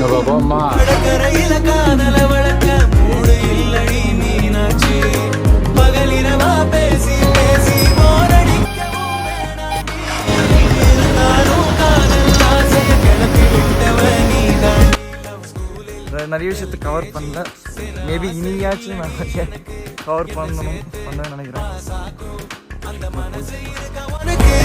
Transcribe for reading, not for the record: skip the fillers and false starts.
கடற்கரையில காதல வளர்க்க மூடு இல்லடி மீனாட்சி பகலிரவா பேசி பேசி போரடிக்கவும் வேணாடி இருந்தாலும் காதல் ஆசைய கிளப்பி விட்டவ நீதான் நிறைய விஷயத்தை கவர் பண்ணல. மேபி இனியாச்சும் நான் நிறைய கவர் பண்ணணும்னு நினைக்கிறேன். அந்த மனசு இருக்க உனக்கு